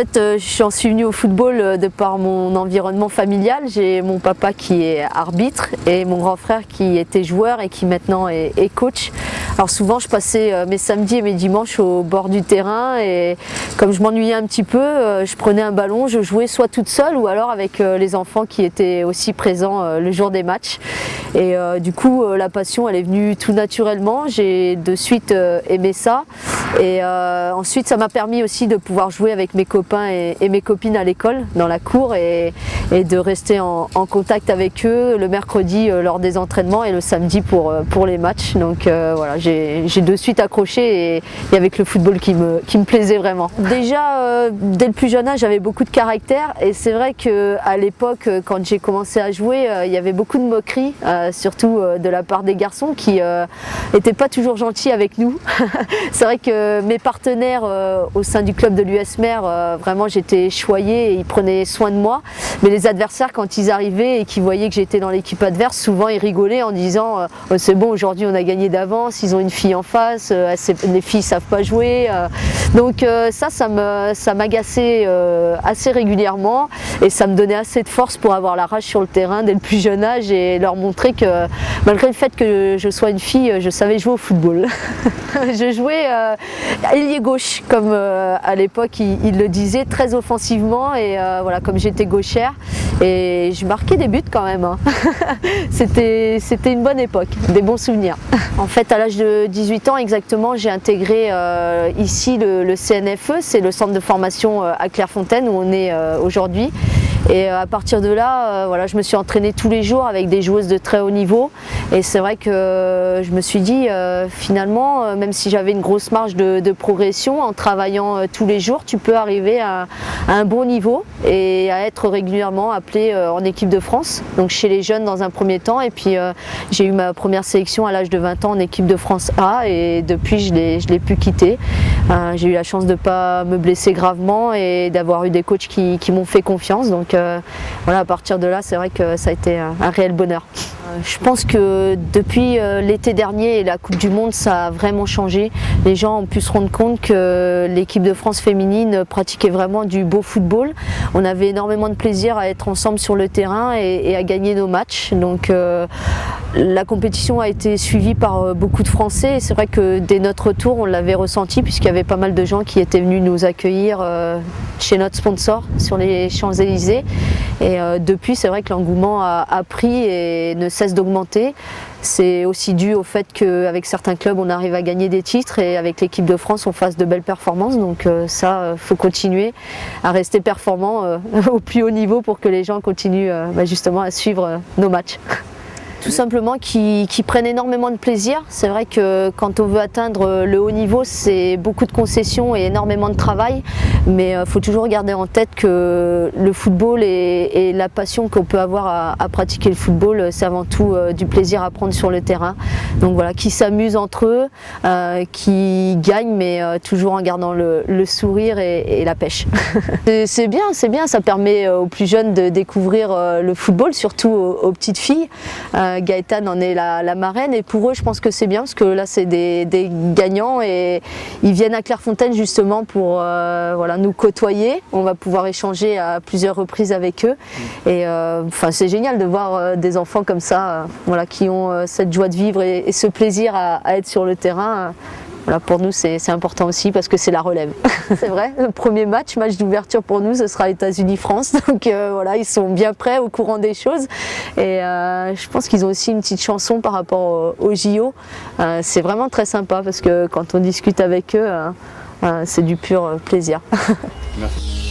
fait, j'en suis venue au football de par mon environnement familial. J'ai mon papa qui est arbitre et mon grand frère qui était joueur et qui maintenant est coach. Alors souvent, je passais mes samedis et mes dimanches au bord du terrain et comme je m'ennuyais un petit peu, je prenais un ballon, je jouais soit toute seule ou alors avec les enfants qui étaient aussi présents le jour des matchs. Et du coup, la passion, elle est venue tout naturellement. J'ai de suite aimé ça. Et ensuite, ça m'a permis aussi de pouvoir jouer avec mes copains et mes copines à l'école, dans la cour, et de rester en contact avec eux le mercredi lors des entraînements et le samedi pour les matchs. Donc voilà, j'ai de suite accroché et avec le football qui me plaisait vraiment. Déjà, dès le plus jeune âge, j'avais beaucoup de caractère et c'est vrai qu'à l'époque, quand j'ai commencé à jouer, il y avait beaucoup de moqueries, surtout de la part des garçons qui n'étaient pas toujours gentils avec nous. C'est vrai que mes partenaires au sein du club de l'US-Mer, vraiment j'étais choyée et ils prenaient soin de moi. Mais les adversaires, quand ils arrivaient et qu'ils voyaient que j'étais dans l'équipe adverse, souvent ils rigolaient en disant c'est bon, aujourd'hui on a gagné d'avance, ils ont une fille en face, les filles savent pas jouer. Donc ça m'agaçait assez régulièrement et ça me donnait assez de force pour avoir la rage sur le terrain dès le plus jeune âge et leur montrer que malgré le fait que je sois une fille, je savais jouer au football. Je jouais ailier gauche, comme à l'époque il le disait, très offensivement et voilà, comme j'étais gauchère et je marquais des buts quand même. Hein. C'était une bonne époque, des bons souvenirs. En fait, à l'âge de 18 ans exactement, j'ai intégré ici le CNFE, c'est le centre de formation à Clairefontaine où on est aujourd'hui. Et à partir de là, voilà, je me suis entraînée tous les jours avec des joueuses de très haut niveau. Et c'est vrai que je me suis dit, finalement, même si j'avais une grosse marge de progression, en travaillant tous les jours, tu peux arriver à un bon niveau et à être régulièrement appelée en équipe de France. Donc chez les jeunes dans un premier temps. Et puis j'ai eu ma première sélection à l'âge de 20 ans en équipe de France A. Et depuis, je l'ai pu quitter. J'ai eu la chance de ne pas me blesser gravement et d'avoir eu des coachs qui m'ont fait confiance. Donc voilà, à partir de là, c'est vrai que ça a été un réel bonheur. Je pense que depuis l'été dernier et la Coupe du Monde, ça a vraiment changé. Les gens ont pu se rendre compte que l'équipe de France féminine pratiquait vraiment du beau football. On avait énormément de plaisir à être ensemble sur le terrain et à gagner nos matchs. Donc la compétition a été suivie par beaucoup de Français et c'est vrai que dès notre retour, on l'avait ressenti puisqu'il y avait pas mal de gens qui étaient venus nous accueillir chez notre sponsor sur les Champs-Élysées. Et depuis, c'est vrai que l'engouement a pris et ne cesse d'augmenter. C'est aussi dû au fait qu'avec certains clubs, on arrive à gagner des titres et avec l'équipe de France, on fasse de belles performances. Donc ça, faut continuer à rester performant au plus haut niveau pour que les gens continuent justement à suivre nos matchs. Tout simplement qui prennent énormément de plaisir. C'est vrai que quand on veut atteindre le haut niveau, c'est beaucoup de concessions et énormément de travail, mais il faut toujours garder en tête que le football et la passion qu'on peut avoir à pratiquer le football, c'est avant tout du plaisir à prendre sur le terrain. Donc voilà, qui s'amusent entre eux, qui gagnent, mais toujours en gardant le sourire et la pêche. C'est bien, ça permet aux plus jeunes de découvrir le football, surtout aux petites filles. Gaëtane en est la marraine et pour eux je pense que c'est bien parce que là c'est des gagnants et ils viennent à Clairefontaine justement pour voilà, nous côtoyer. On va pouvoir échanger à plusieurs reprises avec eux et c'est génial de voir des enfants comme ça voilà, qui ont cette joie de vivre et ce plaisir à être sur le terrain. Voilà, pour nous c'est important aussi parce que c'est la relève. C'est vrai, le premier match d'ouverture pour nous, ce sera États-Unis-France. Donc voilà, ils sont bien prêts, au courant des choses. Et je pense qu'ils ont aussi une petite chanson par rapport au JO. C'est vraiment très sympa parce que quand on discute avec eux, c'est du pur plaisir. Merci.